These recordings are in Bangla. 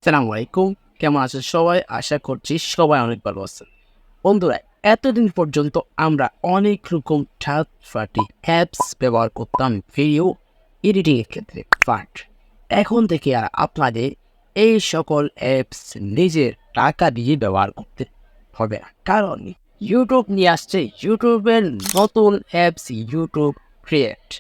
আসসালামু আলাইকুম। কেমন আছেন সবাই? আশা করছি সবাই অনেক ভালো আছেন। বন্ধুরা, এতদিন পর্যন্ত আমরা অনেক রকম থার্ড পার্টি অ্যাপস ব্যবহার করতাম ভিডিও এডিটিং এর ক্ষেত্রে। বাট এখন থেকে আর আপনাদের এই সকল অ্যাপস নিজের টাকা দিয়ে ব্যবহার করতে হবে না। কারণ YouTube নিয়ে আসছে YouTube-এর নতুন অ্যাপস YoutubeCreate।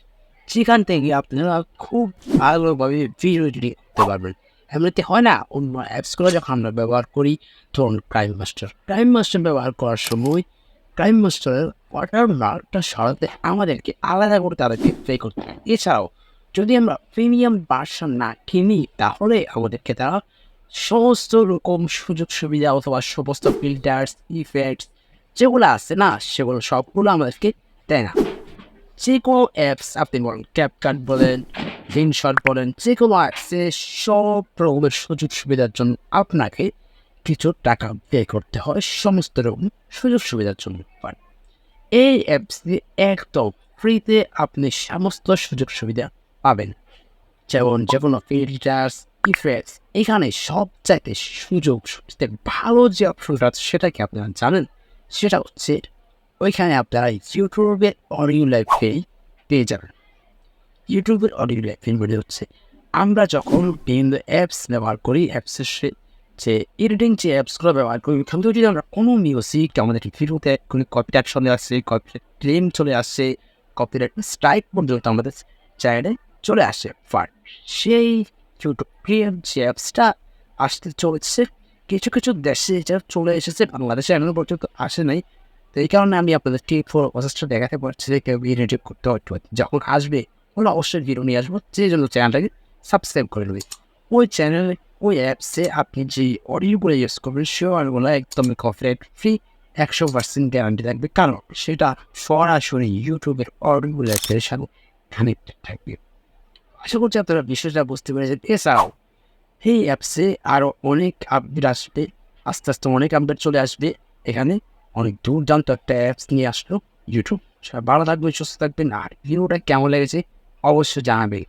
যেখান থেকে আপনারা খুব ভালোভাবে ভিডিও এডিটিং করতে পারবেন। এমনিতে হয় না অন্য অ্যাপসগুলো যখন আমরা ব্যবহার করি, ধরুন কাইম মাস্টার ব্যবহার করার সময় কাইম মাস্টারের ওয়াটারমার্কটা সরাতে আমাদেরকে আলাদা করে তাদেরকে পে করতে হয়। এছাড়াও যদি আমরা প্রিমিয়াম ভার্সন না কিনি তাহলে আমাদেরকে তারা সমস্ত রকম সুযোগ সুবিধা অথবা সমস্ত ফিল্টার্স ইফেক্টস যেগুলো আছে না সেগুলো সবগুলো আমাদেরকে দেয় না। যে কোনো অ্যাপস আপনি বলেন, ক্যাপকাট বলেন, হিনশট বলেন, যে কোনো অ্যাপসে সব রকমের সুযোগ সুবিধার জন্য আপনাকে কিছু টাকা পে করতে হয় সমস্ত রকম সুযোগ সুবিধার জন্য। বাট এই অ্যাপস দিয়ে একদম ফ্রিতে আপনি সমস্ত সুযোগ সুবিধা পাবেন, যেমন যে কোনো ফিল্টার্স ইফেক্টস। এখানে সবচাইতে সুযোগ সুবিধা ভালো যে অপশনটা আছে সেটা কি আপনারা জানেন? সেটা হচ্ছে ওইখানে আপনারা ইউটিউবের অডিও লাইভ পেয়ে যাবেন। ইউটিউবের অডিও লাইভ মানে হচ্ছে আমরা যখন বিভিন্ন অ্যাপস ব্যবহার করি, অ্যাপসের যে এডিটিং যে অ্যাপসগুলো ব্যবহার করি ওইখান থেকে যদি আমরা কোনো মিউজিক আমাদের ভিডিওতে কোনো কপিরাইট চলে আসছে, কপিরাইট ক্লেম চলে আসছে, কপিরাইট স্ট্রাইক পর্যন্ত আমাদের চ্যানেলে চলে আসে। বাট সেই ইউটিউব যে অ্যাপসটা আসতে চলেছে কিছু কিছু দেশে এটা চলে এসেছে, বাংলাদেশে এখনো পর্যন্ত আসে নাই। তো এই কারণে আমি আপনাদের টিপ ফোর প্রসেসটা দেখাতে পারছি যে কেউ ইউটিউব করতে হয়তো যখন আসবে ওগুলো অবশ্যই ভিডিও নিয়ে আসবো, যে জন্য চ্যানেলটাকে সাবস্ক্রাইব করে নেবে। ওই চ্যানেলে ওই অ্যাপসে আপনি যে অডিওগুলো ইউজ করবেন সে অডিওগুলো একদমই কপিরাইট ফ্রি, 100% গ্যারান্টি থাকবে, কারণ সেটা সরাসরি ইউটিউবের অডিও লাইভের সাথে কানেক্টেড থাকবে। আশা করছি আপনারা বিষয়টা বুঝতে পেরেছেন। এছাড়াও এই অ্যাপসে আরও অনেক আপডেট আসবে, আস্তে আস্তে অনেক আপডেট চলে আসবে। এখানে অনেক দুর্দান্ত একটা অ্যাপস নিয়ে আসলো ইউটিউব। ভালো থাকবেন, সুস্থ থাকবেন, আর ভিডিওটা কেমন লেগেছে অবশ্যই জানাবে।